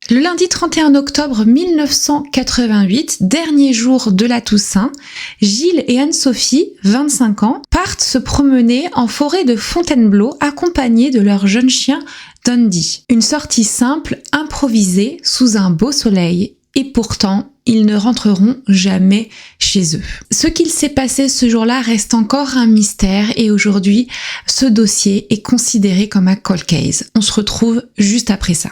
Le lundi 31 octobre 1988, dernier jour de la Toussaint, Gilles et Anne-Sophie, 25 ans, partent se promener en forêt de Fontainebleau accompagnés de leur jeune chien Dundee. Une sortie simple, improvisée, sous un beau soleil. Et pourtant, ils ne rentreront jamais chez eux. Ce qu'il s'est passé ce jour-là reste encore un mystère et aujourd'hui, ce dossier est considéré comme un cold case. On se retrouve juste après ça.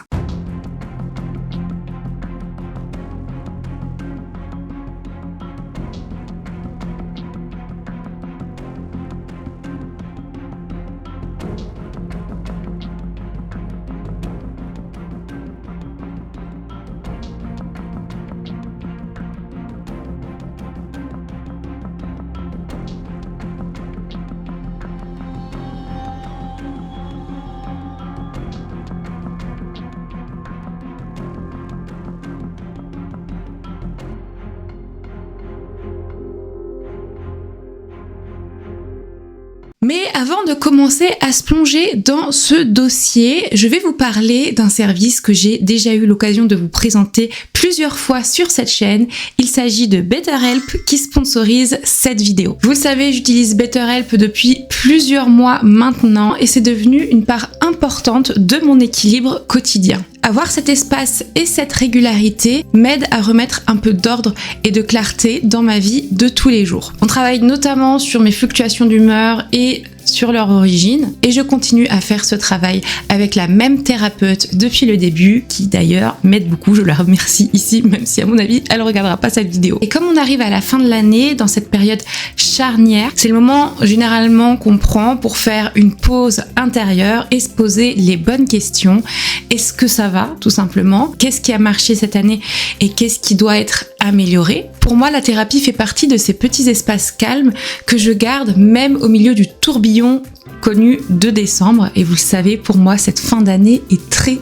Mais avant de commencer à se plonger dans ce dossier, je vais vous parler d'un service que j'ai déjà eu l'occasion de vous présenter plusieurs fois sur cette chaîne. Il s'agit de BetterHelp qui sponsorise cette vidéo. Vous le savez, j'utilise BetterHelp depuis plusieurs mois maintenant et c'est devenu une part importante de mon équilibre quotidien. Avoir cet espace et cette régularité m'aide à remettre un peu d'ordre et de clarté dans ma vie de tous les jours. On travaille notamment sur mes fluctuations d'humeur et sur leur origine et je continue à faire ce travail avec la même thérapeute depuis le début qui d'ailleurs m'aide beaucoup, je la remercie ici même si à mon avis elle regardera pas cette vidéo. Et comme on arrive à la fin de l'année dans cette période charnière, c'est le moment généralement qu'on prend pour faire une pause intérieure et se poser les bonnes questions. Est-ce que ça va tout simplement? Qu'est-ce qui a marché cette année et qu'est-ce qui doit être amélioré? Pour moi, la thérapie fait partie de ces petits espaces calmes que je garde même au milieu du tourbillon connu de décembre. Et vous le savez, pour moi, cette fin d'année est très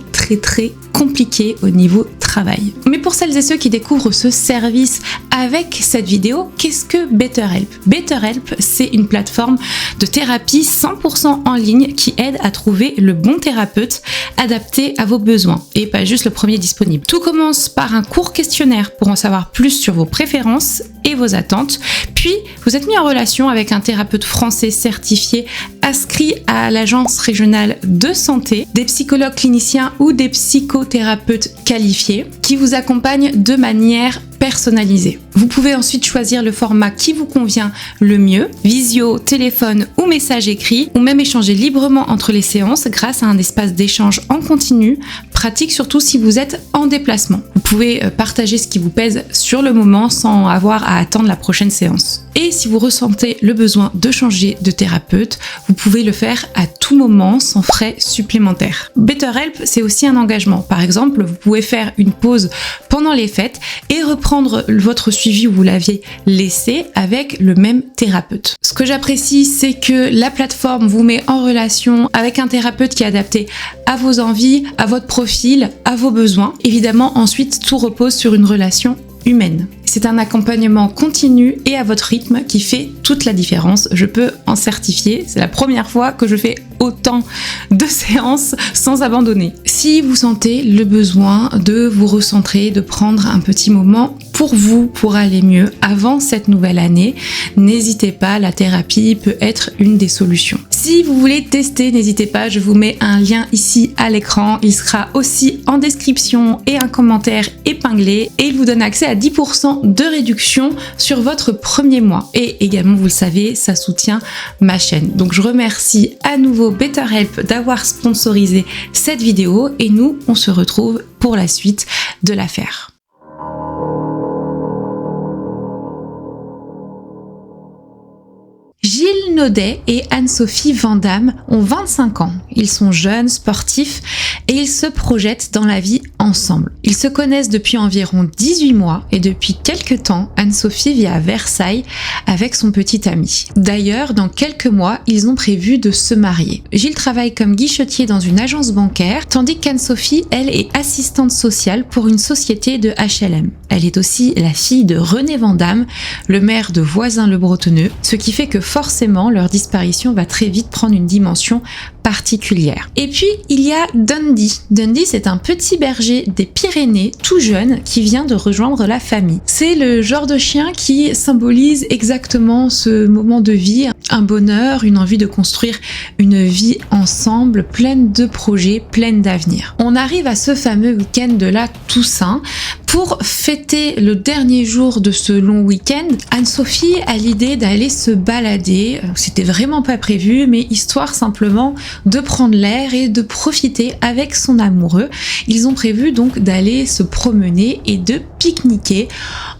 compliquée au niveau travail. Mais pour celles et ceux qui découvrent ce service avec cette vidéo, qu'est-ce que BetterHelp? BetterHelp, c'est une plateforme de thérapie 100% en ligne qui aide à trouver le bon thérapeute adapté à vos besoins et pas juste le premier disponible. Tout commence par un court questionnaire pour en savoir plus sur vos préférences et vos attentes. Puis, vous êtes mis en relation avec un thérapeute français certifié inscrit à l'agence régionale de santé, des psychologues cliniciens ou des psychothérapeutes qualifiés qui vous accompagnent de manière personnalisée. Vous pouvez ensuite choisir le format qui vous convient le mieux, visio, téléphone ou message écrit, ou même échanger librement entre les séances grâce à un espace d'échange en continu, pratique surtout si vous êtes en déplacement. Vous pouvez partager ce qui vous pèse sur le moment sans avoir à attendre la prochaine séance. Et si vous ressentez le besoin de changer de thérapeute, vous pouvez le faire à tout moment sans frais supplémentaires. BetterHelp, c'est aussi un engagement. Par exemple, vous pouvez faire une pause pendant les fêtes et reprendre votre suivi où vous l'aviez laissé avec le même thérapeute. Ce que j'apprécie, c'est que la plateforme vous met en relation avec un thérapeute qui est adapté à vos envies, à votre profil, à vos besoins. Évidemment, ensuite, tout repose sur une relation humaine. C'est un accompagnement continu et à votre rythme qui fait toute la différence. Je peux en certifier. C'est la première fois que je fais autant de séances sans abandonner. Si vous sentez le besoin de vous recentrer, de prendre un petit moment pour vous, pour aller mieux avant cette nouvelle année, n'hésitez pas, la thérapie peut être une des solutions. Si vous voulez tester, n'hésitez pas, je vous mets un lien ici à l'écran. Il sera aussi en description et un commentaire épinglé et il vous donne accès à 10% de réduction sur votre premier mois. Et également, vous le savez, ça soutient ma chaîne. Donc je remercie à nouveau BetterHelp d'avoir sponsorisé cette vidéo et nous, on se retrouve pour la suite de l'affaire. Gilles Naudet et Anne-Sophie Vandamme ont 25 ans. Ils sont jeunes, sportifs et ils se projettent dans la vie ensemble. Ils se connaissent depuis environ 18 mois et depuis quelques temps, Anne-Sophie vit à Versailles avec son petit ami. D'ailleurs, dans quelques mois, ils ont prévu de se marier. Gilles travaille comme guichetier dans une agence bancaire, tandis qu'Anne-Sophie, elle, est assistante sociale pour une société de HLM. Elle est aussi la fille de René Vandamme, le maire de Voisins-le-Bretonneux, ce qui fait que forcément, évidemment, leur disparition va très vite prendre une dimension particulière. Et puis, il y a Dundee. Dundee, c'est un petit berger des Pyrénées, tout jeune, qui vient de rejoindre la famille. C'est le genre de chien qui symbolise exactement ce moment de vie, un bonheur, une envie de construire une vie ensemble, pleine de projets, pleine d'avenir. On arrive à ce fameux week-end de la Toussaint. Pour fêter le dernier jour de ce long week-end, Anne-Sophie a l'idée d'aller se balader. C'était vraiment pas prévu, mais histoire simplement de prendre l'air et de profiter avec son amoureux. Ils ont prévu donc d'aller se promener et de pique-niquer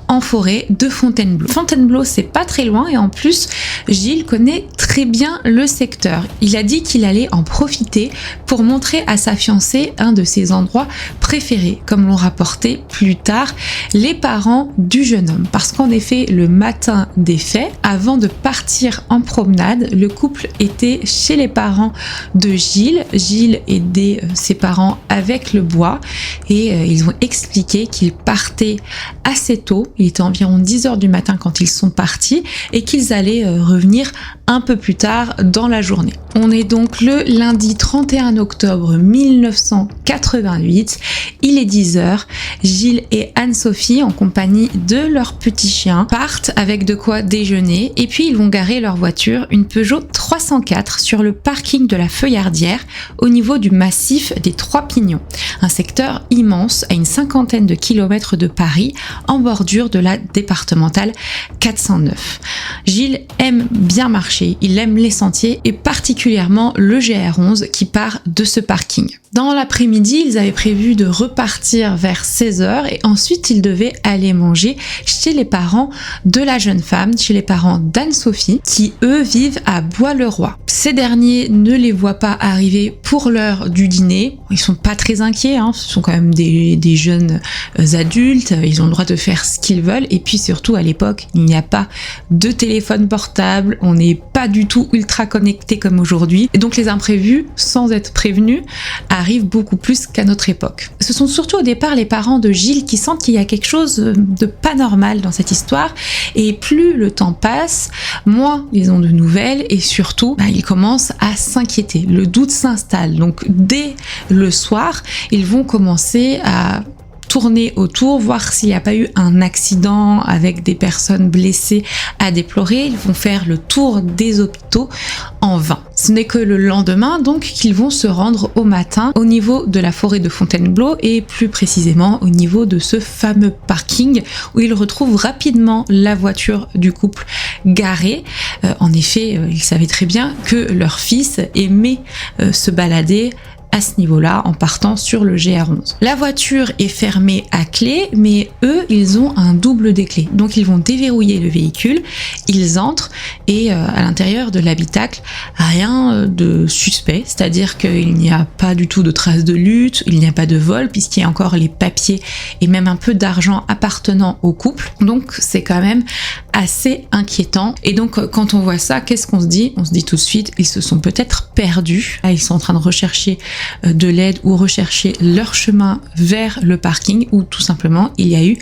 en forêt de Fontainebleau. Fontainebleau, c'est pas très loin et en plus, Gilles connaît très bien le secteur. Il a dit qu'il allait en profiter pour montrer à sa fiancée un de ses endroits préférés, comme l'ont rapporté plus tard les parents du jeune homme. Parce qu'en effet, le matin des faits, avant de partir en promenade, le couple était chez les parents de Gilles. Gilles aidait ses parents avec le bois et ils ont expliqué qu'ils partaient assez tôt. Il était environ 10h du matin quand ils sont partis et qu'ils allaient revenir un peu plus tard dans la journée. On est donc le lundi 31 octobre 1988. Il est 10h. Gilles et Anne-Sophie, en compagnie de leur petit chien, partent avec de quoi déjeuner et puis ils vont garer leur voiture, une Peugeot 304, sur le parking de la Feuillardière au niveau du massif des Trois Pignons. Un secteur immense à une 50aine de kilomètres de Paris, en bordure de la départementale 409. Gilles aime bien marcher, il aime les sentiers et particulièrement le GR11 qui part de ce parking. Dans l'après-midi, ils avaient prévu de repartir vers 16h et ensuite ils devaient aller manger chez les parents de la jeune femme, chez les parents d'Anne-Sophie, qui eux vivent à Bois-le-Roi. Ces derniers ne les voient pas arriver pour l'heure du dîner. Ils sont pas très inquiets, ce sont quand même des jeunes adultes, ils ont le droit de faire ce qu'ils veulent et puis surtout à l'époque, il n'y a pas de téléphone portable, on n'est pas du tout ultra connecté comme aujourd'hui et donc les imprévus, sans être prévenus, arrivent beaucoup plus qu'à notre époque. Ce sont surtout au départ les parents de Gilles qui sentent qu'il y a quelque chose de pas normal dans cette histoire et plus le temps passe, moins ils ont de nouvelles et surtout ils commencent à s'inquiéter. Le doute s'installe. Donc dès le soir, ils vont commencer à tourner autour, voir s'il n'y a pas eu un accident avec des personnes blessées à déplorer. Ils vont faire le tour des hôpitaux en vain. Ce n'est que le lendemain donc qu'ils vont se rendre au matin au niveau de la forêt de Fontainebleau et plus précisément au niveau de ce fameux parking où ils retrouvent rapidement la voiture du couple garée. En effet, ils savaient très bien que leur fils aimait se balader à ce niveau-là en partant sur le GR11. La voiture est fermée à clé, mais eux, ils ont un double des clés. Donc ils vont déverrouiller le véhicule, ils entrent et à l'intérieur de l'habitacle, rien de suspect, c'est-à-dire qu'il n'y a pas du tout de traces de lutte, il n'y a pas de vol puisqu'il y a encore les papiers et même un peu d'argent appartenant au couple. Donc c'est quand même assez inquiétant. Et donc quand on voit ça, qu'est-ce qu'on se dit ? On se dit tout de suite, ils se sont peut-être perdus. Là, ils sont en train de rechercher de l'aide ou rechercher leur chemin vers le parking ou tout simplement il y a eu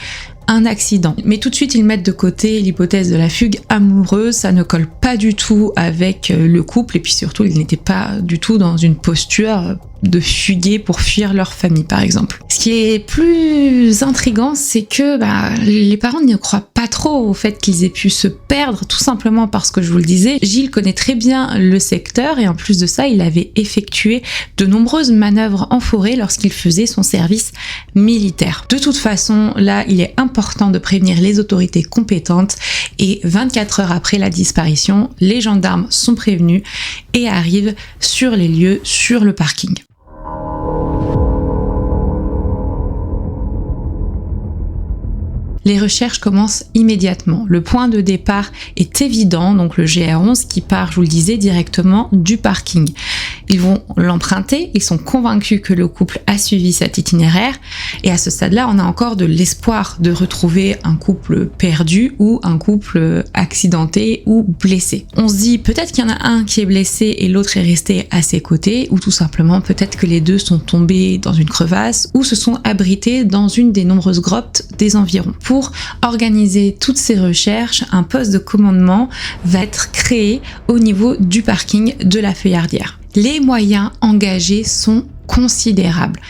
un accident. Mais tout de suite ils mettent de côté l'hypothèse de la fugue amoureuse, ça ne colle pas du tout avec le couple et puis surtout ils n'étaient pas du tout dans une posture de fuguer pour fuir leur famille par exemple. Ce qui est plus intriguant, c'est que les parents ne croient pas trop au fait qu'ils aient pu se perdre, tout simplement parce que je vous le disais, Gilles connaît très bien le secteur et en plus de ça, il avait effectué de nombreuses manœuvres en forêt lorsqu'il faisait son service militaire. De toute façon, là, il est important de prévenir les autorités compétentes et 24 heures après la disparition, les gendarmes sont prévenus et arrivent sur les lieux, sur le parking. Les recherches commencent immédiatement. Le point de départ est évident, donc le GR11 qui part, je vous le disais, directement du parking. Ils vont l'emprunter, ils sont convaincus que le couple a suivi cet itinéraire et à ce stade-là, on a encore de l'espoir de retrouver un couple perdu ou un couple accidenté ou blessé. On se dit peut-être qu'il y en a un qui est blessé et l'autre est resté à ses côtés ou tout simplement peut-être que les deux sont tombés dans une crevasse ou se sont abrités dans une des nombreuses grottes des environs. Pour organiser toutes ces recherches, un poste de commandement va être créé au niveau du parking de la Feuillardière. Les moyens engagés sont considérables.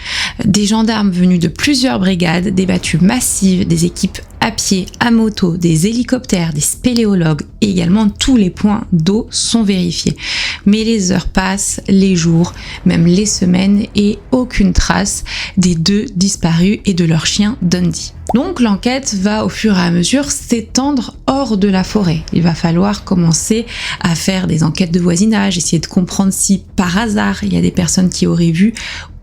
Des gendarmes venus de plusieurs brigades, des battues massives, des équipes à pied, à moto, des hélicoptères, des spéléologues et également tous les points d'eau sont vérifiés. Mais les heures passent, les jours, même les semaines et aucune trace des deux disparus et de leur chien Dundee. Donc l'enquête va au fur et à mesure s'étendre hors de la forêt. Il va falloir commencer à faire des enquêtes de voisinage, essayer de comprendre si par hasard il y a des personnes qui auraient vu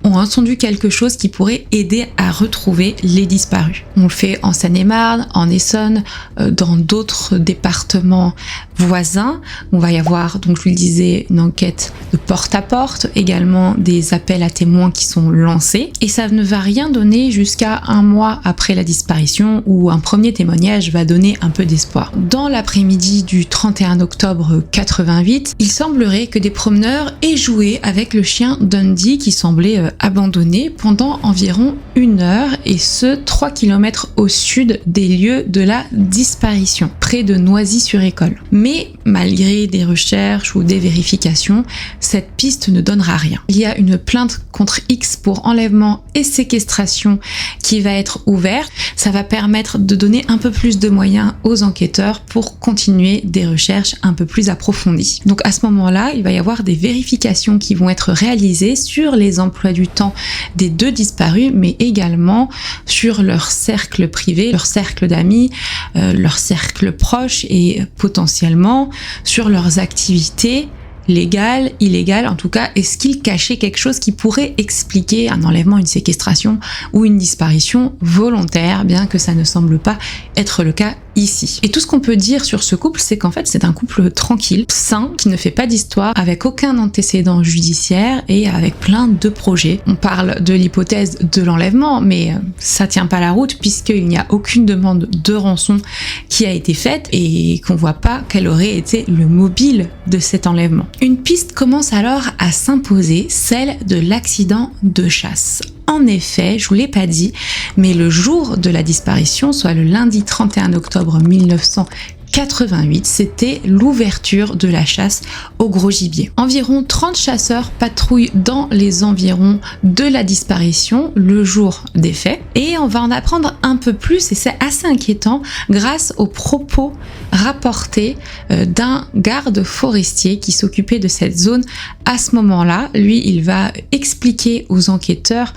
ont entendu quelque chose qui pourrait aider à retrouver les disparus. On le fait en Seine-et-Marne, en Essonne, dans d'autres départements voisins. On va y avoir, donc je vous le disais, une enquête de porte à porte, également des appels à témoins qui sont lancés. Et ça ne va rien donner jusqu'à un mois après la disparition où un premier témoignage va donner un peu d'espoir. Dans l'après-midi du 31 octobre 88, il semblerait que des promeneurs aient joué avec le chien Dundee qui semblait abandonné pendant environ 1 heure et ce 3 km au sud des lieux de la disparition, près de Noisy-sur-École. Mais malgré des recherches ou des vérifications, cette piste ne donnera rien. Il y a une plainte contre X pour enlèvement et séquestration qui va être ouverte. Ça va permettre de donner un peu plus de moyens aux enquêteurs pour continuer des recherches un peu plus approfondies. Donc à ce moment-là, il va y avoir des vérifications qui vont être réalisées sur les emplois du temps des deux disparus, mais également sur leur cercle privé, leur cercle d'amis, leur cercle proche et potentiellement sur leurs activités légales, illégales, en tout cas, est-ce qu'ils cachaient quelque chose qui pourrait expliquer un enlèvement, une séquestration ou une disparition volontaire, bien que ça ne semble pas être le cas ici. Et tout ce qu'on peut dire sur ce couple, c'est qu'en fait, c'est un couple tranquille, sain, qui ne fait pas d'histoire, avec aucun antécédent judiciaire et avec plein de projets. On parle de l'hypothèse de l'enlèvement, mais ça tient pas la route puisqu'il n'y a aucune demande de rançon qui a été faite et qu'on voit pas quel aurait été le mobile de cet enlèvement. Une piste commence alors à s'imposer, celle de l'accident de chasse. En effet, je vous l'ai pas dit, mais le jour de la disparition, soit le lundi 31 octobre 1988, c'était l'ouverture de la chasse au gros gibier. Environ 30 chasseurs patrouillent dans les environs de la disparition le jour des faits et on va en apprendre un peu plus et c'est assez inquiétant grâce aux propos rapportés d'un garde forestier qui s'occupait de cette zone à ce moment-là. Lui, il va expliquer aux enquêteurs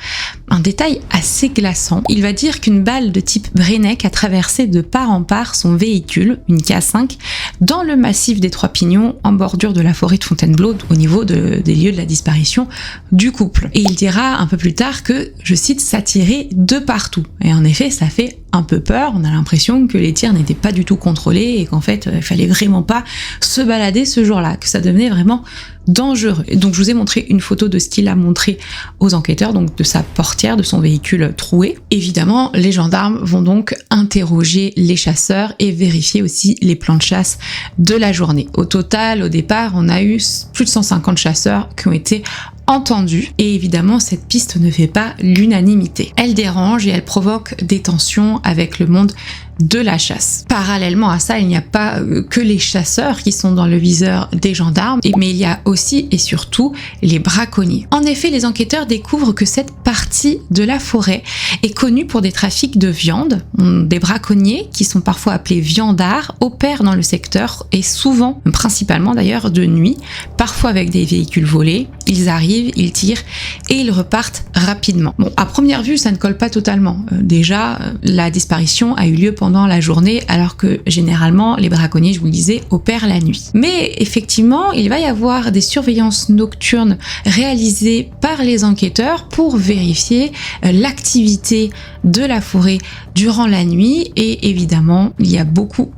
un détail assez glaçant. Il va dire qu'une balle de type Brenneck a traversé de part en part son véhicule, une K5, dans le massif des Trois Pignons, en bordure de la forêt de Fontainebleau, au niveau des lieux de la disparition du couple. Et il dira un peu plus tard que, je cite, ça tirait de partout. Et en effet, ça fait un peu peur, on a l'impression que les tirs n'étaient pas du tout contrôlés et qu'en fait, il fallait vraiment pas se balader ce jour-là, que ça devenait vraiment dangereux. Et donc je vous ai montré une photo de ce qu'il a montré aux enquêteurs, donc de sa portière, de son véhicule troué. Évidemment, les gendarmes vont donc interroger les chasseurs et vérifier aussi les plans de chasse de la journée. Au total, au départ, on a eu plus de 150 chasseurs qui ont été entendus et évidemment cette piste ne fait pas l'unanimité. Elle dérange et elle provoque des tensions avec le monde de la chasse. Parallèlement à ça, il n'y a pas que les chasseurs qui sont dans le viseur des gendarmes, mais il y a aussi et surtout les braconniers. En effet, les enquêteurs découvrent que cette partie de la forêt est connue pour des trafics de viande. Des braconniers, qui sont parfois appelés viandards, opèrent dans le secteur et souvent, principalement d'ailleurs de nuit, parfois avec des véhicules volés. Ils arrivent, ils tirent et ils repartent rapidement. Bon, à première vue, ça ne colle pas totalement. Déjà, la disparition a eu lieu pendant pendant la journée, alors que généralement les braconniers, je vous le disais, opèrent la nuit. Mais effectivement, il va y avoir des surveillances nocturnes réalisées par les enquêteurs pour vérifier l'activité de la forêt durant la nuit, et évidemment il y a beaucoup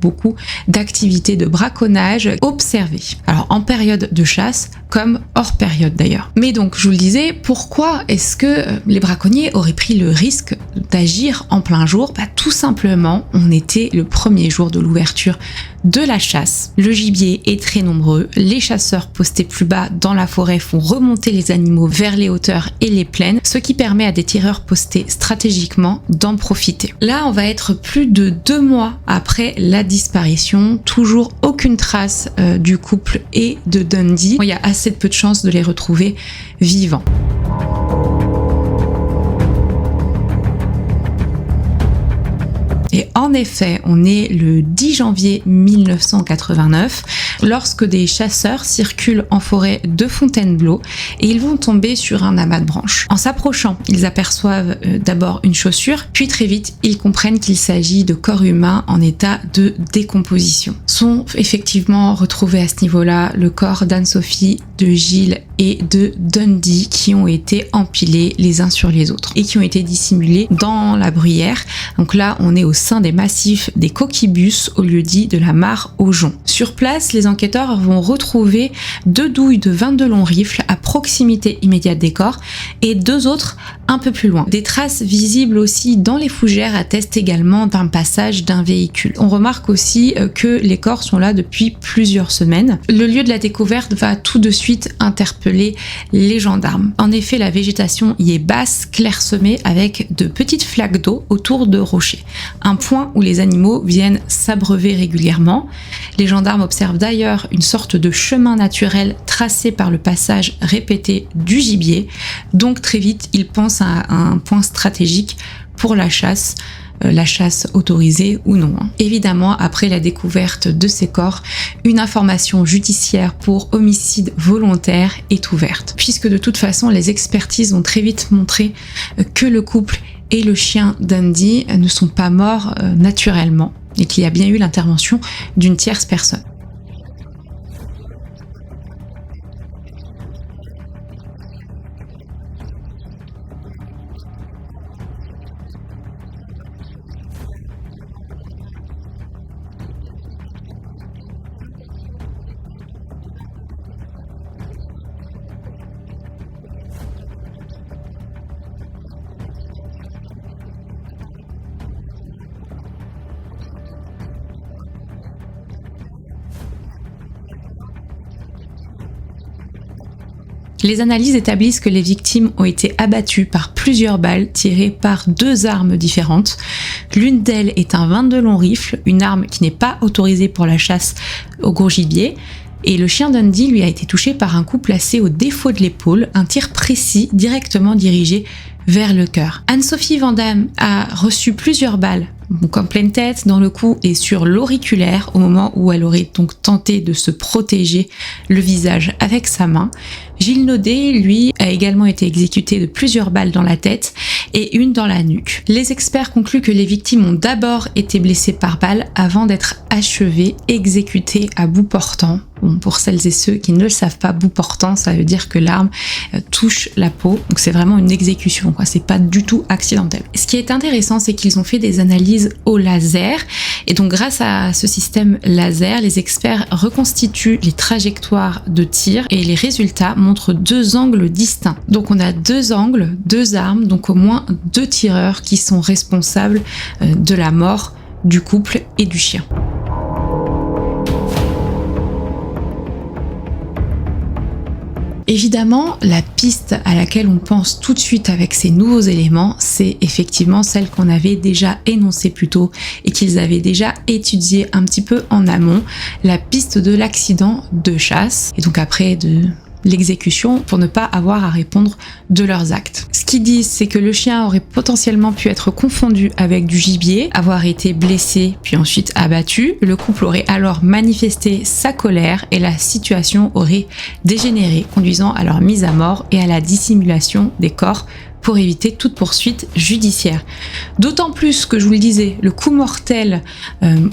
d'activités de braconnage observées. Alors en période de chasse comme hors période d'ailleurs. Mais donc je vous le disais, pourquoi est-ce que les braconniers auraient pris le risque d'agir en plein jour? Tout simplement, on était le premier jour de l'ouverture de la chasse. Le gibier est très nombreux, les chasseurs postés plus bas dans la forêt font remonter les animaux vers les hauteurs et les plaines, ce qui permet à des tireurs postés stratégiquement d'en profiter. Là, on va être plus de 2 mois après la disparition, toujours aucune trace du couple et de Dundee. Il y a assez peu de chances de les retrouver vivants. Et en effet, on est le 10 janvier 1989 lorsque des chasseurs circulent en forêt de Fontainebleau et ils vont tomber sur un amas de branches. En s'approchant, ils aperçoivent d'abord une chaussure, puis très vite, ils comprennent qu'il s'agit de corps humains en état de décomposition. Sont effectivement retrouvés à ce niveau-là le corps d'Anne-Sophie, de Gilles et de Dundee qui ont été empilés les uns sur les autres et qui ont été dissimulés dans la bruyère. Donc là, on est au sein des massifs des Coquibus au lieu-dit de la mare au Jonc. Sur place, les enquêteurs vont retrouver 2 douilles de 22 longs rifles à proximité immédiate des corps et 2 autres un peu plus loin. Des traces visibles aussi dans les fougères attestent également d'un passage d'un véhicule. On remarque aussi que les corps sont là depuis plusieurs semaines. Le lieu de la découverte va tout de suite interpeller les gendarmes. En effet, la végétation y est basse, clairsemée avec de petites flaques d'eau autour de rochers. Un point où les animaux viennent s'abreuver régulièrement. Les gendarmes observent d'ailleurs une sorte de chemin naturel tracé par le passage répété du gibier. Donc très vite, ils pensent à un point stratégique pour la chasse autorisée ou non. Évidemment, après la découverte de ces corps, une information judiciaire pour homicide volontaire est ouverte. Puisque de toute façon, les expertises ont très vite montré que le couple et le chien Dundee ne sont pas morts naturellement et qu'il y a bien eu l'intervention d'une tierce personne. Les analyses établissent que les victimes ont été abattues par plusieurs balles tirées par 2 armes différentes. L'une d'elles est un 22 long rifle, une arme qui n'est pas autorisée pour la chasse au gros gibier. Et le chien Dundee lui a été touché par un coup placé au défaut de l'épaule, un tir précis directement dirigé vers le cœur. Anne-Sophie Vandamme a reçu plusieurs balles, donc en pleine tête, dans le cou et sur l'auriculaire, au moment où elle aurait donc tenté de se protéger le visage avec sa main. Gilles Naudet, lui, a également été exécuté de plusieurs balles dans la tête et une dans la nuque. Les experts concluent que les victimes ont d'abord été blessées par balle avant d'être achevées, exécutées à bout portant. Bon, pour celles et ceux qui ne le savent pas, bout portant, ça veut dire que l'arme touche la peau, donc c'est vraiment une exécution, quoi. C'est pas du tout accidentel. Ce qui est intéressant, c'est qu'ils ont fait des analyses au laser, et donc grâce à ce système laser, les experts reconstituent les trajectoires de tir et les résultats montrent 2 angles distincts. Donc on a 2 angles, 2 armes, donc au moins 2 tireurs qui sont responsables de la mort du couple et du chien. Évidemment, la piste à laquelle on pense tout de suite avec ces nouveaux éléments, c'est effectivement celle qu'on avait déjà énoncée plus tôt et qu'ils avaient déjà étudiée un petit peu en amont, la piste de l'accident de chasse, et donc après de l'exécution pour ne pas avoir à répondre de leurs actes. Ce qu'ils disent, c'est que le chien aurait potentiellement pu être confondu avec du gibier, avoir été blessé puis ensuite abattu. Le couple aurait alors manifesté sa colère et la situation aurait dégénéré, conduisant à leur mise à mort et à la dissimulation des corps pour éviter toute poursuite judiciaire. D'autant plus que, je vous le disais, le coup mortel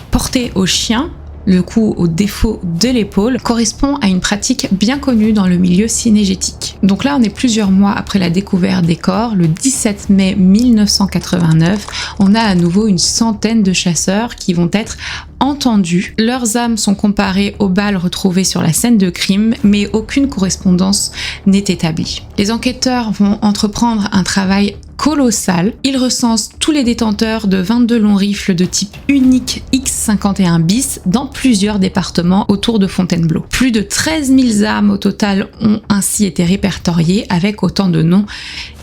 porté au chien, le coup au défaut de l'épaule, correspond à une pratique bien connue dans le milieu cynégétique. Donc là, on est plusieurs mois après la découverte des corps, le 17 mai 1989, on a à nouveau une centaine de chasseurs qui vont être entendus. Leurs âmes sont comparées aux balles retrouvées sur la scène de crime, mais aucune correspondance n'est établie. Les enquêteurs vont entreprendre un travail colossal. Ils recensent tous les détenteurs de 22 longs rifles de type unique X51 bis dans plusieurs départements autour de Fontainebleau. Plus de 13 000 armes au total ont ainsi été répertoriées avec autant de noms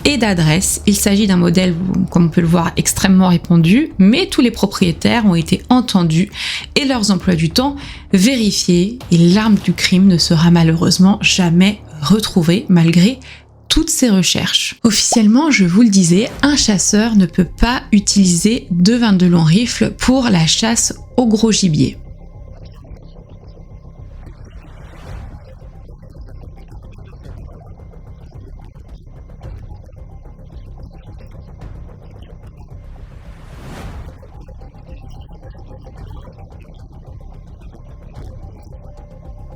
et d'adresses. Il s'agit d'un modèle, comme on peut le voir, extrêmement répandu, mais tous les propriétaires ont été entendus et leurs emplois du temps vérifiés, et l'arme du crime ne sera malheureusement jamais retrouvée malgré toutes ces recherches. Officiellement, je vous le disais, un chasseur ne peut pas utiliser de 22 longs rifles pour la chasse au gros gibier.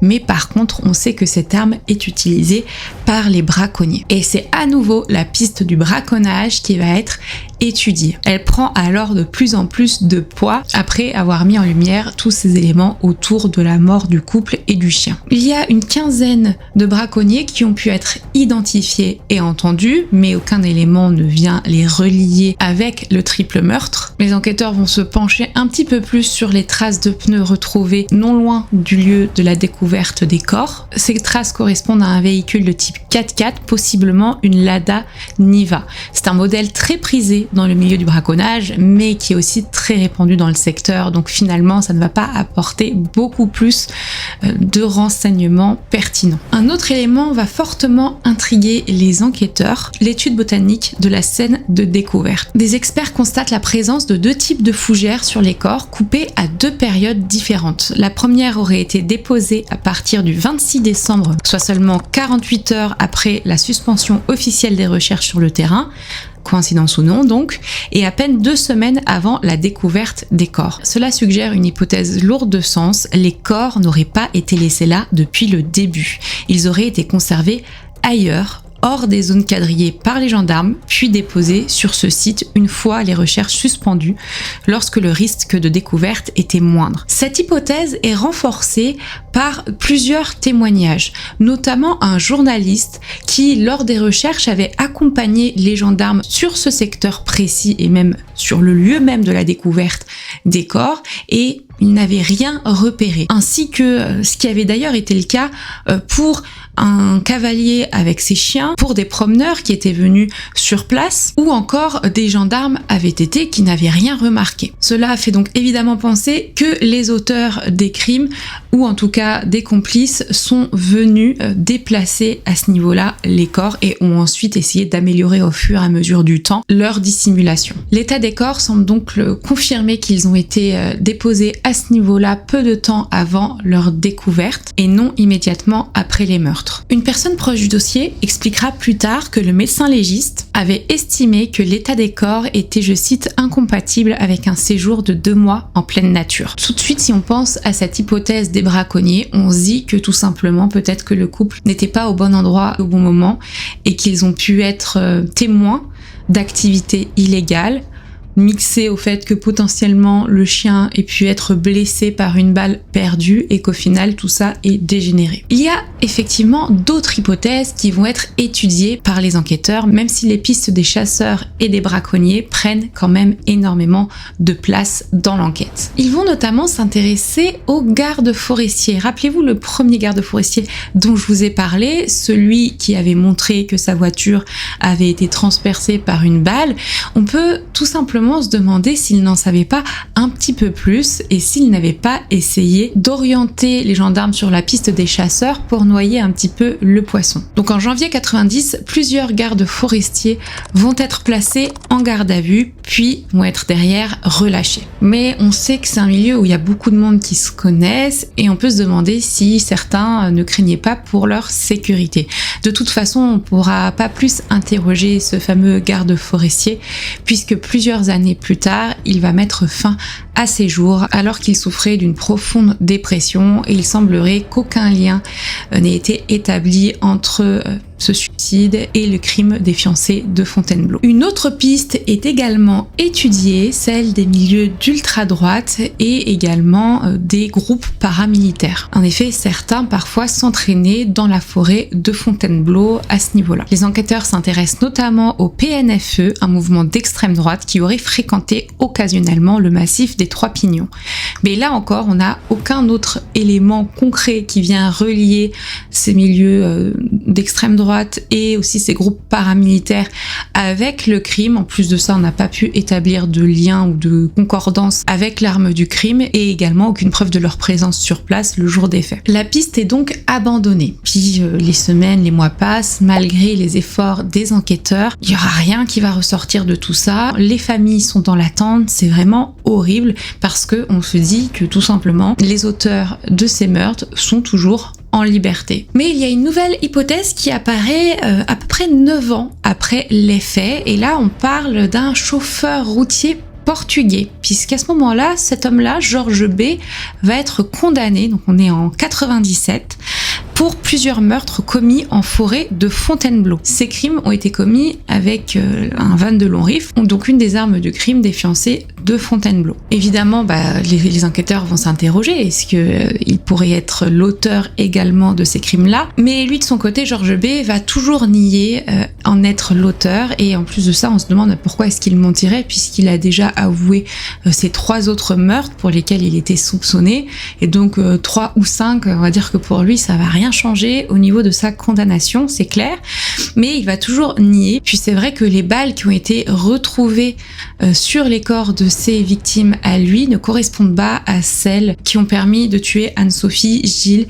Mais par contre, on sait que cette arme est utilisée par les braconniers. Et c'est à nouveau la piste du braconnage qui va être étudiée. Elle prend alors de plus en plus de poids après avoir mis en lumière tous ces éléments autour de la mort du couple et du chien. Il y a une quinzaine de braconniers qui ont pu être identifiés et entendus, mais aucun élément ne vient les relier avec le triple meurtre. Les enquêteurs vont se pencher un petit peu plus sur les traces de pneus retrouvées non loin du lieu de la découverte des corps. Ces traces correspondent à un véhicule de type 4x4, possiblement une Lada Niva. C'est un modèle très prisé dans le milieu du braconnage, mais qui est aussi très répandu dans le secteur, donc finalement ça ne va pas apporter beaucoup plus de renseignements pertinents. Un autre élément va fortement intriguer les enquêteurs, l'étude botanique de la scène de découverte. Des experts constatent la présence de deux types de fougères sur les corps, coupées à deux périodes différentes. La première aurait été déposée à partir du 26 décembre, soit seulement 48 heures après la suspension officielle des recherches sur le terrain, coïncidence ou non donc, et à peine 2 semaines avant la découverte des corps. Cela suggère une hypothèse lourde de sens, les corps n'auraient pas été laissés là depuis le début. Ils auraient été conservés ailleurs, hors des zones quadrillées par les gendarmes, puis déposés sur ce site une fois les recherches suspendues, lorsque le risque de découverte était moindre. Cette hypothèse est renforcée par plusieurs témoignages, notamment un journaliste qui, lors des recherches, avait accompagné les gendarmes sur ce secteur précis et même sur le lieu même de la découverte des corps, et il n'avait rien repéré. Ainsi que ce qui avait d'ailleurs été le cas pour un cavalier avec ses chiens, pour des promeneurs qui étaient venus sur place, ou encore des gendarmes avaient été qui n'avaient rien remarqué. Cela fait donc évidemment penser que les auteurs des crimes, ou en tout cas des complices, sont venus déplacer à ce niveau-là les corps et ont ensuite essayé d'améliorer au fur et à mesure du temps leur dissimulation. L'état des corps semble donc confirmer qu'ils ont été déposés à ce niveau-là peu de temps avant leur découverte et non immédiatement après les meurtres. Une personne proche du dossier expliquera plus tard que le médecin légiste avait estimé que l'état des corps était, je cite, incompatible avec un séjour de 2 mois en pleine nature. Tout de suite, si on pense à cette hypothèse des braconniers, on se dit que tout simplement peut-être que le couple n'était pas au bon endroit au bon moment et qu'ils ont pu être témoins d'activités illégales, mixé au fait que potentiellement le chien ait pu être blessé par une balle perdue et qu'au final tout ça est dégénéré. Il y a effectivement d'autres hypothèses qui vont être étudiées par les enquêteurs, même si les pistes des chasseurs et des braconniers prennent quand même énormément de place dans l'enquête. Ils vont notamment s'intéresser aux gardes forestiers. Rappelez-vous le premier garde forestier dont je vous ai parlé, celui qui avait montré que sa voiture avait été transpercée par une balle. On peut tout simplement simplement se demander s'il n'en savait pas un petit peu plus et s'il n'avait pas essayé d'orienter les gendarmes sur la piste des chasseurs pour noyer un petit peu le poisson. Donc en janvier 90, plusieurs gardes forestiers vont être placés en garde à vue, puis vont être derrière relâchés. Mais on sait que c'est un milieu où il y a beaucoup de monde qui se connaissent et on peut se demander si certains ne craignaient pas pour leur sécurité. De toute façon, on ne pourra pas plus interroger ce fameux garde forestier puisque plusieurs années plus tard, il va mettre fin à ses jours alors qu'il souffrait d'une profonde dépression et il semblerait qu'aucun lien n'ait été établi entre ce suicide et le crime des fiancés de Fontainebleau. Une autre piste est également étudiée, celle des milieux d'ultra-droite et également des groupes paramilitaires. En effet, certains parfois s'entraînaient dans la forêt de Fontainebleau à ce niveau-là. Les enquêteurs s'intéressent notamment au PNFE, un mouvement d'extrême droite qui aurait fréquenté occasionnellement le massif des Trois Pignons. Mais là encore, on n'a aucun autre élément concret qui vient relier ces milieux d'extrême droite et aussi ces groupes paramilitaires avec le crime. En plus de ça, on n'a pas pu établir de lien ou de concordance avec l'arme du crime et également aucune preuve de leur présence sur place le jour des faits. La piste est donc abandonnée. Puis les semaines, les mois passent, malgré les efforts des enquêteurs, il n'y aura rien qui va ressortir de tout ça. Les familles sont dans l'attente, c'est vraiment horrible parce que on se dit que tout simplement les auteurs de ces meurtres sont toujours en liberté. Mais il y a une nouvelle hypothèse qui apparaît à peu près 9 ans après les faits, et là on parle d'un chauffeur routier portugais, puisqu'à ce moment-là, cet homme-là, Georges B, va être condamné, donc on est en 97, pour plusieurs meurtres commis en forêt de Fontainebleau. Ces crimes ont été commis avec un 22 long rifle, donc une des armes du crime des fiancés de Fontainebleau. Évidemment, les enquêteurs vont s'interroger, est-ce qu'il pourrait être l'auteur également de ces crimes-là? Mais lui, de son côté, Georges B va toujours nier en être l'auteur, et en plus de ça, on se demande pourquoi est-ce qu'il mentirait, puisqu'il a déjà avoué ces 3 autres meurtres pour lesquels il était soupçonné, et donc 3 ou 5, on va dire que pour lui, ça va rien changer au niveau de sa condamnation, c'est clair, mais il va toujours nier. Puis c'est vrai que les balles qui ont été retrouvées sur les corps de ces victimes à lui ne correspondent pas à celles qui ont permis de tuer Anne-Sophie, Gilles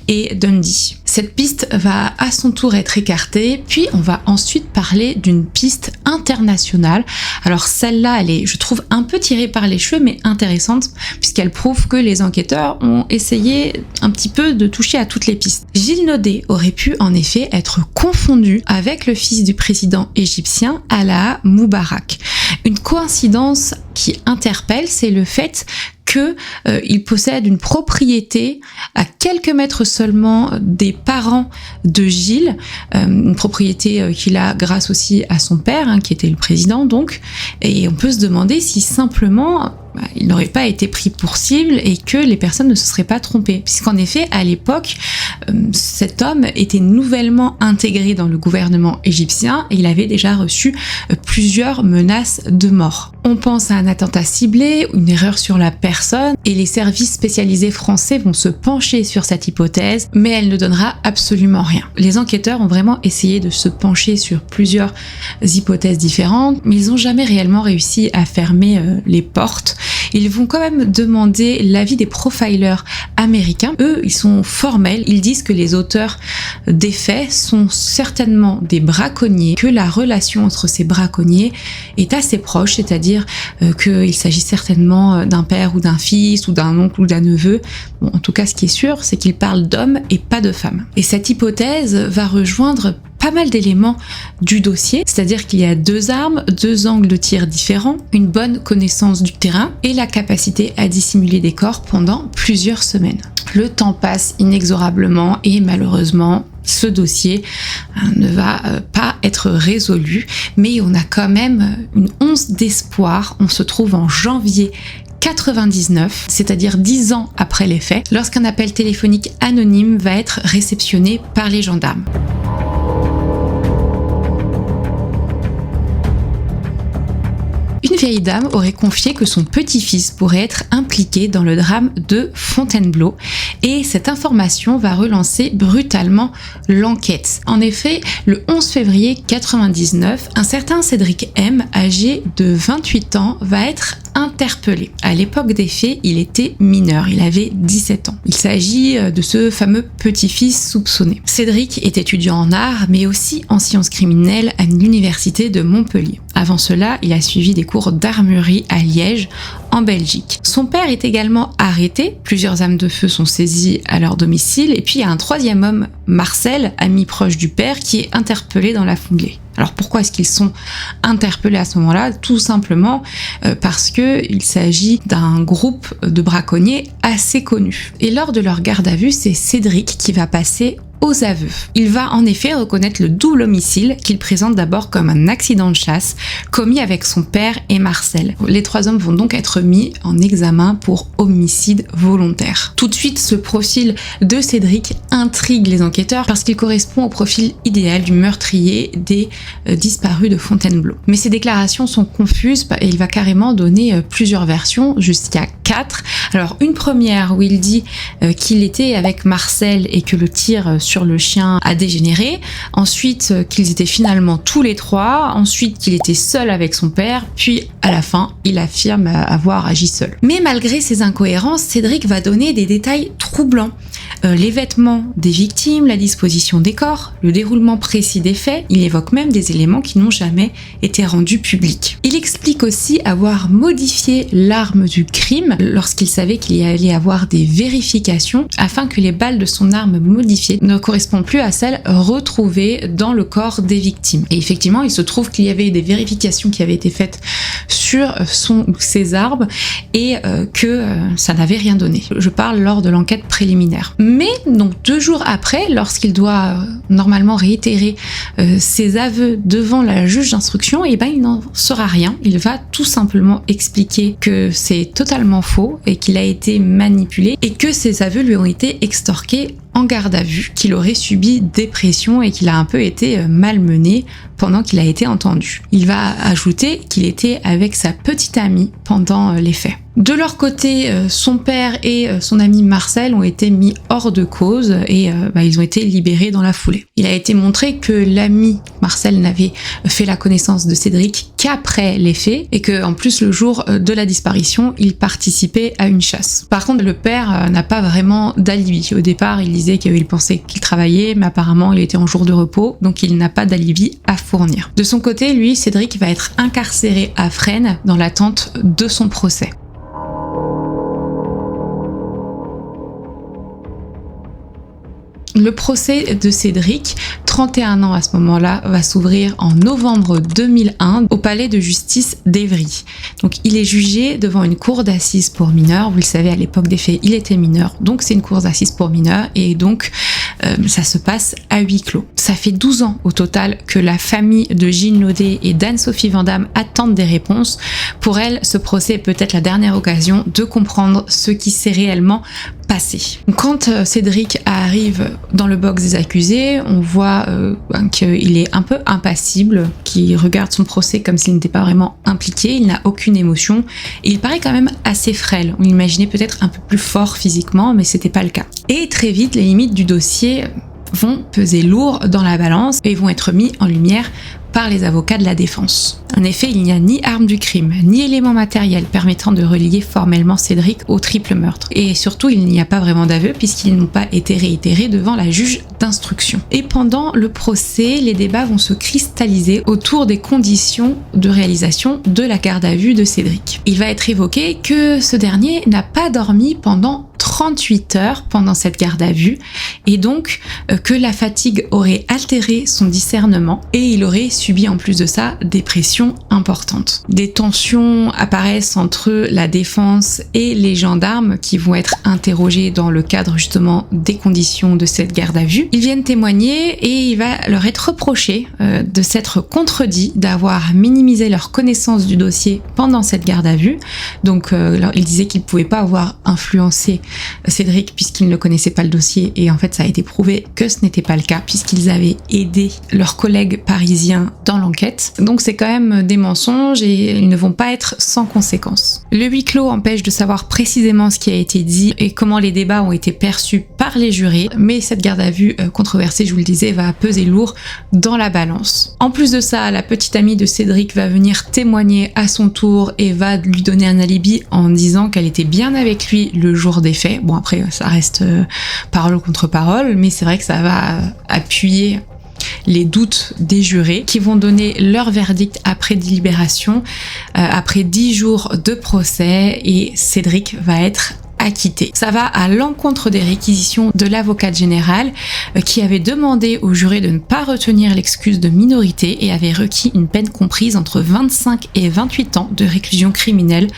et Dundee. Cette piste va à son tour être écartée, puis on va ensuite parler d'une piste internationale. Alors celle-là, elle est, je trouve, un peu tirée par les cheveux, mais intéressante, puisqu'elle prouve que les enquêteurs ont essayé un petit peu de toucher à toutes les pistes. Gilles Naudet aurait pu en effet être confondu avec le fils du président égyptien Alaa Moubarak. Une coïncidence qui interpelle, c'est le fait qu'il possède une propriété à quelques mètres seulement des parents de Gilles, une propriété qu'il a grâce aussi à son père, qui était le président donc, et on peut se demander si simplement il n'aurait pas été pris pour cible et que les personnes ne se seraient pas trompées. Puisqu'en effet, à l'époque, cet homme était nouvellement intégré dans le gouvernement égyptien et il avait déjà reçu plusieurs menaces de mort. On pense à un attentat ciblé, une erreur sur la personne, et les services spécialisés français vont se pencher sur cette hypothèse, mais elle ne donnera absolument rien. Les enquêteurs ont vraiment essayé de se pencher sur plusieurs hypothèses différentes, mais ils n'ont jamais réellement réussi à fermer les portes. Ils vont quand même demander l'avis des profilers américains. Eux, ils sont formels, ils disent que les auteurs des faits sont certainement des braconniers, que la relation entre ces braconniers est assez proche, c'est-à-dire qu'il s'agit certainement d'un père ou d'un fils ou d'un oncle ou d'un neveu. Bon, en tout cas, ce qui est sûr, c'est qu'ils parlent d'hommes et pas de femmes. Et cette hypothèse va rejoindre pas mal d'éléments du dossier, c'est-à-dire qu'il y a 2 armes, 2 angles de tir différents, une bonne connaissance du terrain et la capacité à dissimuler des corps pendant plusieurs semaines. Le temps passe inexorablement et malheureusement, ce dossier ne va pas être résolu, mais on a quand même une once d'espoir. On se trouve en janvier 99, c'est-à-dire 10 ans après les faits, lorsqu'un appel téléphonique anonyme va être réceptionné par les gendarmes. Une vieille dame aurait confié que son petit-fils pourrait être impliqué dans le drame de Fontainebleau et cette information va relancer brutalement l'enquête. En effet, le 11 février 99, un certain Cédric M, âgé de 28 ans, va être interpellé. À l'époque des faits, il était mineur, il avait 17 ans. Il s'agit de ce fameux petit-fils soupçonné. Cédric est étudiant en art, mais aussi en sciences criminelles à l'université de Montpellier. Avant cela, il a suivi des cours d'armurerie à Liège, en Belgique. Son père est également arrêté, plusieurs armes de feu sont saisies à leur domicile, et puis il y a un troisième homme, Marcel, ami proche du père, qui est interpellé dans la foulée. Alors pourquoi est-ce qu'ils sont interpellés à ce moment-là ? Tout simplement parce qu'il s'agit d'un groupe de braconniers assez connu. Et lors de leur garde à vue, c'est Cédric qui va passer aux aveux. Il va en effet reconnaître le double homicide qu'il présente d'abord comme un accident de chasse commis avec son père et Marcel. Les trois hommes vont donc être mis en examen pour homicide volontaire. Tout de suite, ce profil de Cédric intrigue les enquêteurs parce qu'il correspond au profil idéal du meurtrier des disparus de Fontainebleau. Mais ses déclarations sont confuses et il va carrément donner plusieurs versions, jusqu'à 4. Alors une première où il dit qu'il était avec Marcel et que le tir sur le chien a dégénéré, ensuite qu'ils étaient finalement tous les trois, ensuite qu'il était seul avec son père, puis à la fin il affirme avoir agi seul. Mais malgré ces incohérences, Cédric va donner des détails troublants. Les vêtements des victimes, la disposition des corps, le déroulement précis des faits, il évoque même des éléments qui n'ont jamais été rendus publics. Il explique aussi avoir modifié l'arme du crime lorsqu'il savait qu'il y allait avoir des vérifications afin que les balles de son arme modifiée ne correspondent plus à celles retrouvées dans le corps des victimes. Et effectivement, il se trouve qu'il y avait des vérifications qui avaient été faites sur ses armes et que ça n'avait rien donné. Je parle lors de l'enquête préliminaire. Mais donc 2 jours après, lorsqu'il doit normalement réitérer ses aveux devant la juge d'instruction, et ben il n'en saura rien. Il va tout simplement expliquer que c'est totalement faux et qu'il a été manipulé et que ses aveux lui ont été extorqués en garde à vue, qu'il aurait subi des pressions et qu'il a un peu été malmené pendant qu'il a été entendu. Il va ajouter qu'il était avec sa petite amie pendant les faits. De leur côté, son père et son ami Marcel ont été mis hors de cause et ils ont été libérés dans la foulée. Il a été montré que l'ami Marcel n'avait fait la connaissance de Cédric qu'après les faits et que en plus le jour de la disparition, il participait à une chasse. Par contre, le père n'a pas vraiment d'alibi. Au départ, il disait qu'il pensait qu'il travaillait, mais apparemment il était en jour de repos, donc il n'a pas d'alibi à fournir. De son côté, lui, Cédric va être incarcéré à Fresnes dans l'attente de son procès. Le procès de Cédric, 31 ans à ce moment-là, va s'ouvrir en novembre 2001 au palais de justice d'Évry. Donc il est jugé devant une cour d'assises pour mineurs. Vous le savez, à l'époque des faits, il était mineur. Donc c'est une cour d'assises pour mineurs et donc ça se passe à huis clos. Ça fait 12 ans au total que la famille de Gilles Naudet et d'Anne-Sophie Vandamme attendent des réponses. Pour elle, ce procès est peut-être la dernière occasion de comprendre ce qui s'est réellement passé. Quand Cédric arrive dans le box des accusés, on voit qu'il est un peu impassible, qu'il regarde son procès comme s'il n'était pas vraiment impliqué, il n'a aucune émotion et il paraît quand même assez frêle. On l'imaginait peut-être un peu plus fort physiquement, mais c'était pas le cas. Et très vite, les limites du dossier vont peser lourd dans la balance et vont être mis en lumière par les avocats de la défense. En effet, il n'y a ni arme du crime, ni élément matériel permettant de relier formellement Cédric au triple meurtre. Et surtout, il n'y a pas vraiment d'aveu puisqu'ils n'ont pas été réitérés devant la juge d'instruction. Et pendant le procès, les débats vont se cristalliser autour des conditions de réalisation de la garde à vue de Cédric. Il va être évoqué que ce dernier n'a pas dormi pendant 38 heures pendant cette garde à vue et donc que la fatigue aurait altéré son discernement et il aurait subi en plus de ça des pressions importantes. Des tensions apparaissent entre la défense et les gendarmes qui vont être interrogés dans le cadre justement des conditions de cette garde à vue. Ils viennent témoigner et il va leur être reproché de s'être contredits, d'avoir minimisé leur connaissance du dossier pendant cette garde à vue. Donc ils disaient qu'ils ne pouvaient pas avoir influencé Cédric puisqu'ils ne connaissaient pas le dossier, et en fait ça a été prouvé que ce n'était pas le cas puisqu'ils avaient aidé leurs collègues parisiens dans l'enquête. Donc c'est quand même des mensonges et ils ne vont pas être sans conséquences. Le huis clos empêche de savoir précisément ce qui a été dit et comment les débats ont été perçus par les jurés, mais cette garde à vue controversée, je vous le disais, va peser lourd dans la balance. En plus de ça, la petite amie de Cédric va venir témoigner à son tour et va lui donner un alibi en disant qu'elle était bien avec lui le jour des faits. Bon, après ça reste parole contre parole, mais c'est vrai que ça va appuyer les doutes des jurés qui vont donner leur verdict après délibération, après 10 jours de procès, et Cédric va être acquitté. Ça va à l'encontre des réquisitions de l'avocate générale qui avait demandé aux jurés de ne pas retenir l'excuse de minorité et avait requis une peine comprise entre 25 et 28 ans de réclusion criminelle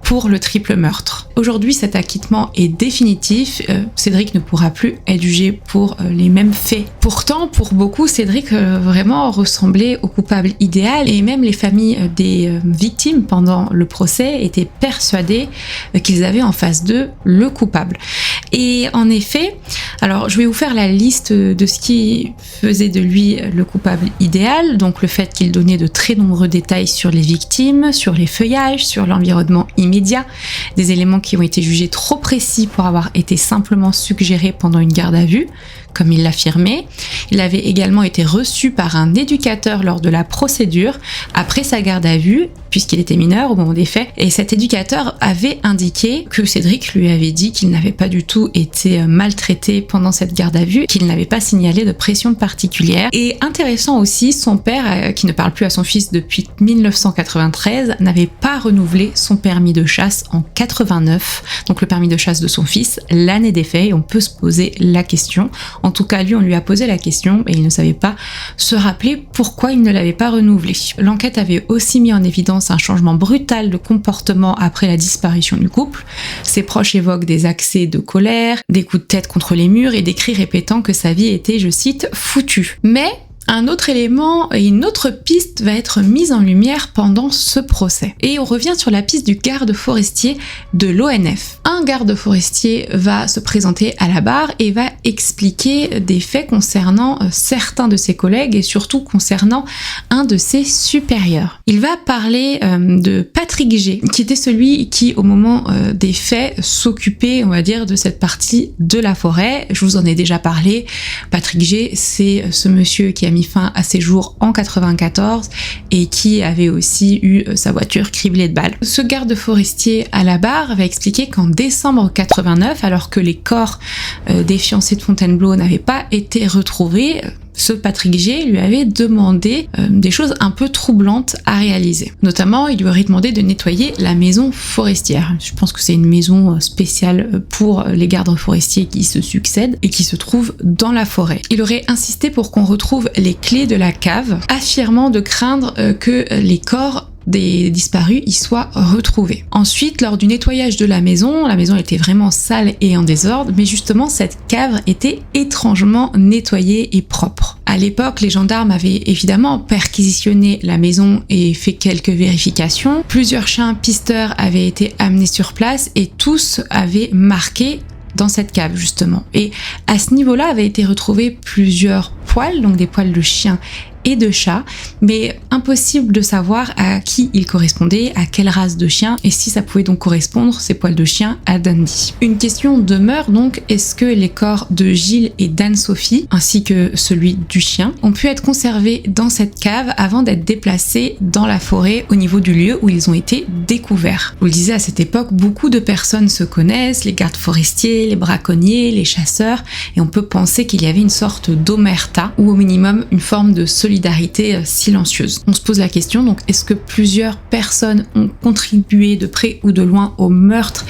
pour le triple meurtre. Aujourd'hui, cet acquittement est définitif. Cédric ne pourra plus être jugé pour les mêmes faits. Pourtant, pour beaucoup, Cédric vraiment ressemblait au coupable idéal, et même les familles des victimes pendant le procès étaient persuadées qu'ils avaient en face d'eux le coupable. Et en effet, alors je vais vous faire la liste de ce qui faisait de lui le coupable idéal, donc le fait qu'il donnait de très nombreux détails sur les victimes, sur les feuillages, sur l'environnement immédiat, des éléments qui ont été jugés trop précis pour avoir été simplement suggérés pendant une garde à vue, comme il l'affirmait. Il avait également été reçu par un éducateur lors de la procédure, après sa garde à vue, puisqu'il était mineur au moment des faits, et cet éducateur avait indiqué que Cédric lui avait dit qu'il n'avait pas du tout été maltraité pendant cette garde à vue, qu'il n'avait pas signalé de pression particulière. Et intéressant aussi, son père, qui ne parle plus à son fils depuis 1993, n'avait pas renouvelé son permis de chasse en 89, donc le permis de chasse de son fils, l'année des faits, et on peut se poser la question. En tout cas, lui, on lui a posé la question et il ne savait pas se rappeler pourquoi il ne l'avait pas renouvelé. L'enquête avait aussi mis en évidence un changement brutal de comportement après la disparition du couple. Ses proches évoquent des accès de colère, des coups de tête contre les murs et des cris répétant que sa vie était, je cite, foutue. Mais un autre élément et une autre piste va être mise en lumière pendant ce procès. Et on revient sur la piste du garde forestier de l'ONF. Un garde forestier va se présenter à la barre et va expliquer des faits concernant certains de ses collègues et surtout concernant un de ses supérieurs. Il va parler de Patrick G, qui était celui qui, au moment des faits, s'occupait, on va dire, de cette partie de la forêt. Je vous en ai déjà parlé. Patrick G, c'est ce monsieur qui a mis fin à ses jours en 94 et qui avait aussi eu sa voiture criblée de balles. Ce garde forestier à la barre va expliquer qu'en décembre 89, alors que les corps des fiancés de Fontainebleau n'avaient pas été retrouvés, ce Patrick G lui avait demandé des choses un peu troublantes à réaliser. Notamment, il lui aurait demandé de nettoyer la maison forestière. Je pense que c'est une maison spéciale pour les gardes forestiers qui se succèdent et qui se trouvent dans la forêt. Il aurait insisté pour qu'on retrouve les clés de la cave, affirmant de craindre que les corps des disparus y soient retrouvés. Ensuite, lors du nettoyage de la maison était vraiment sale et en désordre, mais justement cette cave était étrangement nettoyée et propre. À l'époque, les gendarmes avaient évidemment perquisitionné la maison et fait quelques vérifications. Plusieurs chiens pisteurs avaient été amenés sur place et tous avaient marqué dans cette cave justement. Et à ce niveau-là avaient été retrouvés plusieurs poils, donc des poils de chien et de chat, mais impossible de savoir à qui ils correspondaient, à quelle race de chien, et si ça pouvait donc correspondre, ces poils de chien, à Dundee. Une question demeure donc, est-ce que les corps de Gilles et d'Anne-Sophie, ainsi que celui du chien, ont pu être conservés dans cette cave avant d'être déplacés dans la forêt au niveau du lieu où ils ont été découverts? Vous le disiez, à cette époque, beaucoup de personnes se connaissent, les gardes forestiers, les braconniers, les chasseurs, et on peut penser qu'il y avait une sorte d'omerta, ou au minimum une forme de solidarité silencieuse. On se pose la question, donc, est-ce que plusieurs personnes ont contribué de près ou de loin au meurtre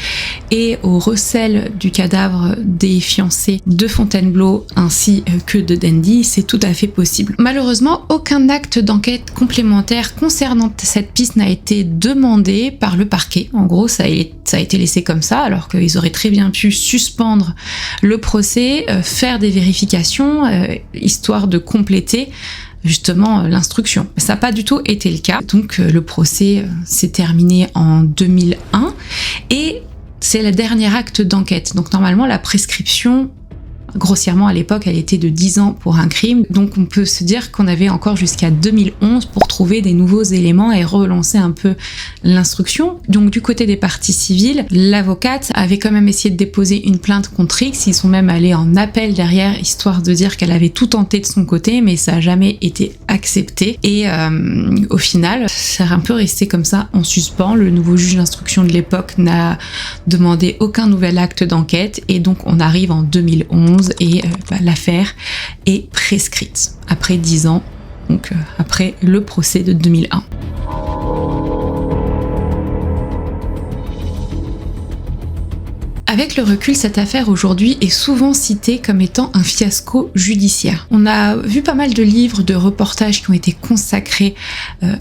et au recel du cadavre des fiancés de Fontainebleau ainsi que de Dundee? C'est tout à fait possible. Malheureusement, aucun acte d'enquête complémentaire concernant cette piste n'a été demandé par le parquet. En gros, ça a été laissé comme ça, alors qu'ils auraient très bien pu suspendre le procès, faire des vérifications, histoire de compléter justement l'instruction. Ça n'a pas du tout été le cas. Donc le procès s'est terminé en 2001 et c'est le dernier acte d'enquête. Donc normalement, la prescription, grossièrement à l'époque, elle était de 10 ans pour un crime. Donc on peut se dire qu'on avait encore jusqu'à 2011 pour trouver des nouveaux éléments et relancer un peu l'instruction. Donc du côté des parties civiles, l'avocate avait quand même essayé de déposer une plainte contre X. Ils sont même allés en appel derrière, histoire de dire qu'elle avait tout tenté de son côté, mais ça n'a jamais été accepté. Et au final, c'est un peu resté comme ça en suspens. Le nouveau juge d'instruction de l'époque n'a demandé aucun nouvel acte d'enquête. Et donc on arrive en 2011 et l'affaire est prescrite après 10 ans, donc après le procès de 2001. Avec le recul, cette affaire aujourd'hui est souvent citée comme étant un fiasco judiciaire. On a vu pas mal de livres, de reportages qui ont été consacrés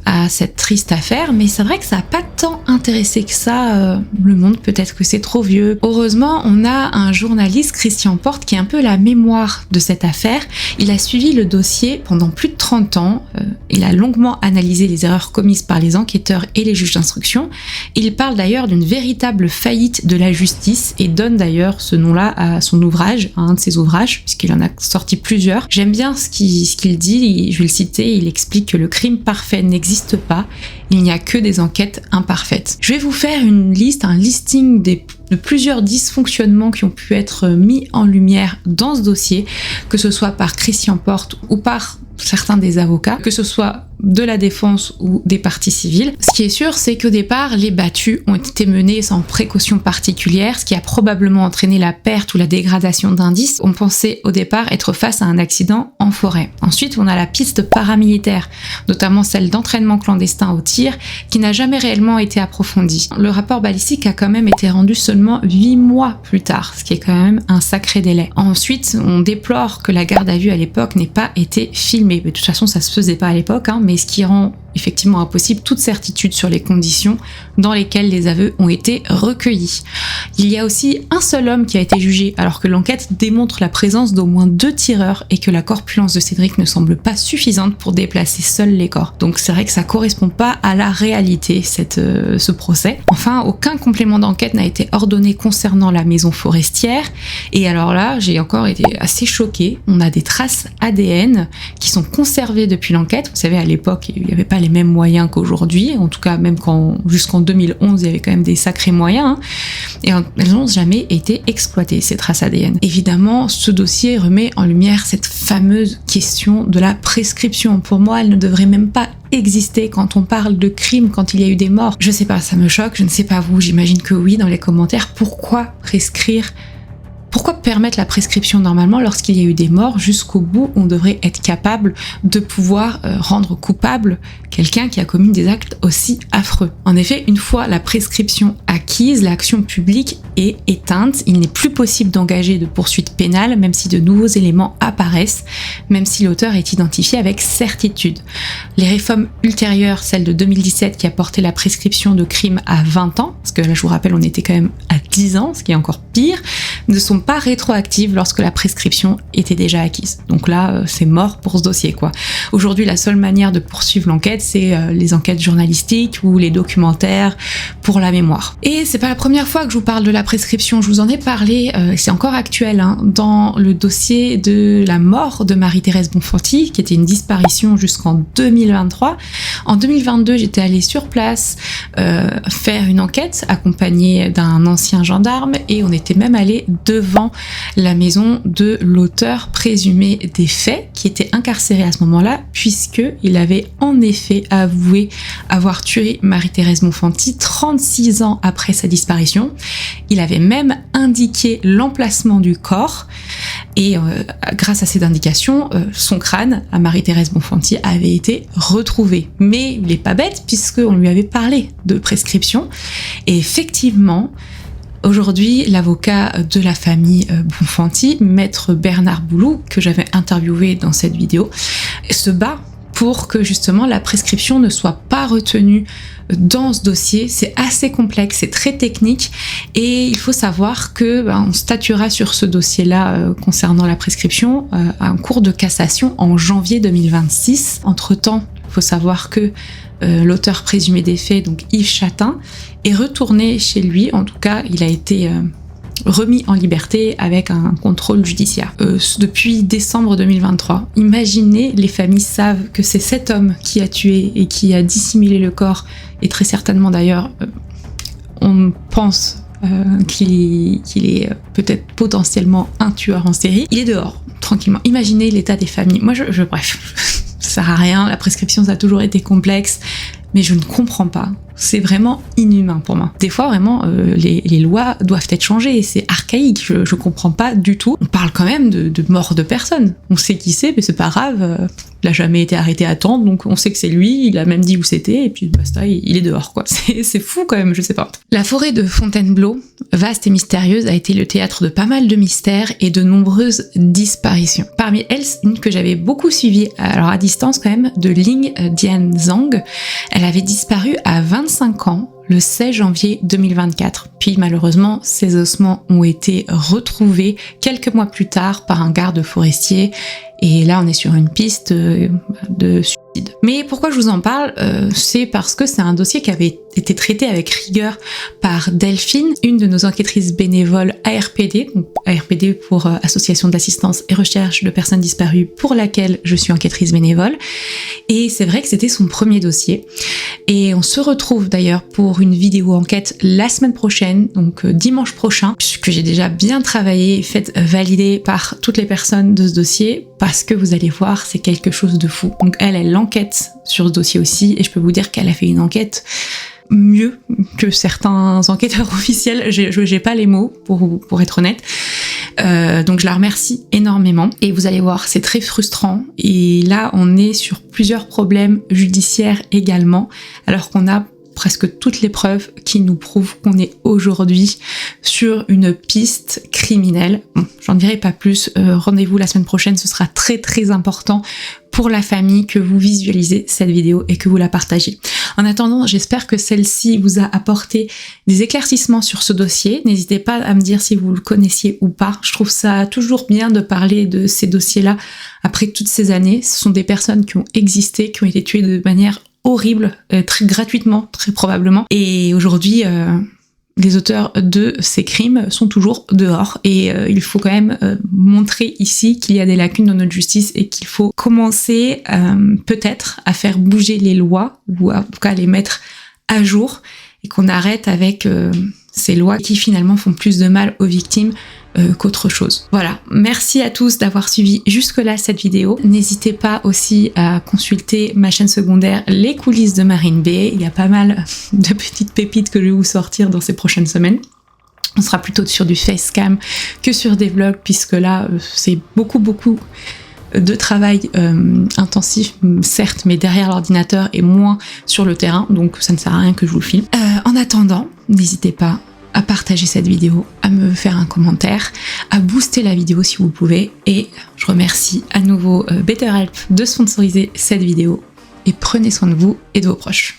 à cette triste affaire, mais c'est vrai que ça n'a pas tant intéressé que ça le monde, peut-être que c'est trop vieux. Heureusement, on a un journaliste, Christian Porte, qui est un peu la mémoire de cette affaire. Il a suivi le dossier pendant plus de 30 ans, il a longuement analysé les erreurs commises par les enquêteurs et les juges d'instruction. Il parle d'ailleurs d'une véritable faillite de la justice et donne d'ailleurs ce nom-là à son ouvrage, à un de ses ouvrages, puisqu'il en a sorti plusieurs. J'aime bien ce qu'il dit, je vais le citer, il explique que le crime parfait n'existe pas, il n'y a que des enquêtes imparfaites. Je vais vous faire un listing de plusieurs dysfonctionnements qui ont pu être mis en lumière dans ce dossier, que ce soit par Christian Porte ou par certains des avocats, que ce soit de la défense ou des parties civiles. Ce qui est sûr, c'est qu'au départ, les battues ont été menées sans précaution particulière, ce qui a probablement entraîné la perte ou la dégradation d'indices. On pensait au départ être face à un accident en forêt. Ensuite, on a la piste paramilitaire, notamment celle d'entraînement clandestin au tir, qui n'a jamais réellement été approfondie. Le rapport balistique a quand même été rendu seulement 8 mois plus tard, ce qui est quand même un sacré délai. Ensuite, on déplore que la garde à vue à l'époque n'ait pas été filmée. Mais de toute façon, ça se faisait pas à l'époque, mais ce qui rend effectivement impossible toute certitude sur les conditions dans lesquelles les aveux ont été recueillis. Il y a aussi un seul homme qui a été jugé, alors que l'enquête démontre la présence d'au moins 2 tireurs et que la corpulence de Cédric ne semble pas suffisante pour déplacer seuls les corps. Donc c'est vrai que ça correspond pas à la réalité, ce procès. Enfin, aucun complément d'enquête n'a été ordonné concernant la maison forestière. Et alors là, j'ai encore été assez choquée. On a des traces ADN qui sont conservées depuis l'enquête. Vous savez, à l'époque, il n'y avait pas les mêmes moyens qu'aujourd'hui. En tout cas, même jusqu'en 2011, il y avait quand même des sacrés moyens. Et elles n'ont jamais été exploitées, ces traces ADN. Évidemment, ce dossier remet en lumière cette fameuse question de la prescription. Pour moi, elle ne devrait même pas exister quand on parle de crime, quand il y a eu des morts. Je sais pas, ça me choque, je ne sais pas vous, j'imagine que oui dans les commentaires. Pourquoi prescrire ? Pourquoi permettre la prescription normalement lorsqu'il y a eu des morts? Jusqu'au bout, on devrait être capable de pouvoir rendre coupable quelqu'un qui a commis des actes aussi affreux. En effet, une fois la prescription acquise, l'action publique est éteinte. Il n'est plus possible d'engager de poursuites pénales, même si de nouveaux éléments apparaissent, même si l'auteur est identifié avec certitude. Les réformes ultérieures, celle de 2017 qui a porté la prescription de crimes à 20 ans, parce que là je vous rappelle on était quand même à 10 ans, ce qui est encore pire, ne sont pas rétroactives lorsque la prescription était déjà acquise. Donc là, c'est mort pour ce dossier, quoi. Aujourd'hui, la seule manière de poursuivre l'enquête, c'est les enquêtes journalistiques ou les documentaires pour la mémoire. Et c'est pas la première fois que je vous parle de la prescription, je vous en ai parlé, c'est encore actuel, dans le dossier de la mort de Marie-Thérèse Bonfanti, qui était une disparition jusqu'en 2023. En 2022, j'étais allée sur place faire une enquête accompagnée d'un ancien gendarme et on était même allé devant la maison de l'auteur présumé des faits qui était incarcéré à ce moment-là puisqu'il avait en effet avoué avoir tué Marie-Thérèse Bonfanti 36 ans après sa disparition. Il avait même indiqué l'emplacement du corps et grâce à cette indication, son crâne à Marie-Thérèse Bonfanti avait été retrouvé. Mais il n'est pas bête puisqu'on lui avait parlé de prescription et effectivement, aujourd'hui, l'avocat de la famille Bonfanti, maître Bernard Boulou, que j'avais interviewé dans cette vidéo, se bat pour que justement la prescription ne soit pas retenue dans ce dossier. C'est assez complexe, c'est très technique et il faut savoir que on statuera sur ce dossier-là concernant la prescription à un cours de cassation en janvier 2026. Entre-temps, Il faut savoir que l'auteur présumé des faits, donc Yves Chatin, est retourné chez lui. En tout cas, il a été remis en liberté avec un contrôle judiciaire depuis décembre 2023. Imaginez, les familles savent que c'est cet homme qui a tué et qui a dissimulé le corps, et très certainement d'ailleurs, on pense qu'il est peut-être potentiellement un tueur en série. Il est dehors, tranquillement. Imaginez l'état des familles. Moi, bref, ça sert à rien. La prescription, ça a toujours été complexe, mais je ne comprends pas. C'est vraiment inhumain pour moi. Des fois, vraiment, les lois doivent être changées. C'est archaïque. Je comprends pas du tout. On parle quand même de mort de personnes. On sait qui c'est, mais c'est pas grave. Il a jamais été arrêté à temps, donc on sait que c'est lui. Il a même dit où c'était, et puis basta, il est dehors, quoi. C'est fou quand même, je sais pas. La forêt de Fontainebleau, vaste et mystérieuse, a été le théâtre de pas mal de mystères et de nombreuses disparitions. Parmi elles, une que j'avais beaucoup suivie, alors à distance quand même, de Ling Dian Zhang. Elle avait disparu à 25 ans, le 16 janvier 2024. Puis malheureusement, ses ossements ont été retrouvés quelques mois plus tard par un garde forestier. Et là, on est sur une piste de suicide. Mais pourquoi je vous en parle, c'est parce que c'est un dossier qui avait été traité avec rigueur par Delphine, une de nos enquêtrices bénévoles ARPD, donc ARPD pour Association d'assistance et recherche de personnes disparues, pour laquelle je suis enquêtrice bénévole. Et c'est vrai que c'était son premier dossier. Et on se retrouve d'ailleurs pour une vidéo enquête la semaine prochaine, donc dimanche prochain, puisque j'ai déjà bien travaillé, fait valider par toutes les personnes de ce dossier, parce que vous allez voir, c'est quelque chose de fou. Donc elle l'enquête sur ce dossier aussi, et je peux vous dire qu'elle a fait une enquête mieux que certains enquêteurs officiels. J'ai pas les mots pour être honnête. Donc je la remercie énormément, et vous allez voir, c'est très frustrant, et là on est sur plusieurs problèmes judiciaires également, alors qu'on a presque toutes les preuves qui nous prouvent qu'on est aujourd'hui sur une piste criminelle. Bon, j'en dirai pas plus, rendez-vous la semaine prochaine, ce sera très très important pour la famille que vous visualisez cette vidéo et que vous la partagez. En attendant, j'espère que celle-ci vous a apporté des éclaircissements sur ce dossier. N'hésitez pas à me dire si vous le connaissiez ou pas. Je trouve ça toujours bien de parler de ces dossiers-là après toutes ces années. Ce sont des personnes qui ont existé, qui ont été tuées de manière horrible, très gratuitement, très probablement. Et aujourd'hui, les auteurs de ces crimes sont toujours dehors. Et il faut quand même montrer ici qu'il y a des lacunes dans notre justice et qu'il faut commencer peut-être à faire bouger les lois, ou en tout cas les mettre à jour, et qu'on arrête avec ces lois qui finalement font plus de mal aux victimes qu'autre chose. Voilà, merci à tous d'avoir suivi jusque-là cette vidéo. N'hésitez pas aussi à consulter ma chaîne secondaire Les coulisses de Marine B. Il y a pas mal de petites pépites que je vais vous sortir dans ces prochaines semaines. On sera plutôt sur du facecam que sur des vlogs, puisque là, c'est beaucoup de travail intensif, certes, mais derrière l'ordinateur et moins sur le terrain, donc ça ne sert à rien que je vous le filme. En attendant, n'hésitez pas à partager cette vidéo, à me faire un commentaire, à booster la vidéo si vous pouvez, et je remercie à nouveau BetterHelp de sponsoriser cette vidéo, et prenez soin de vous et de vos proches.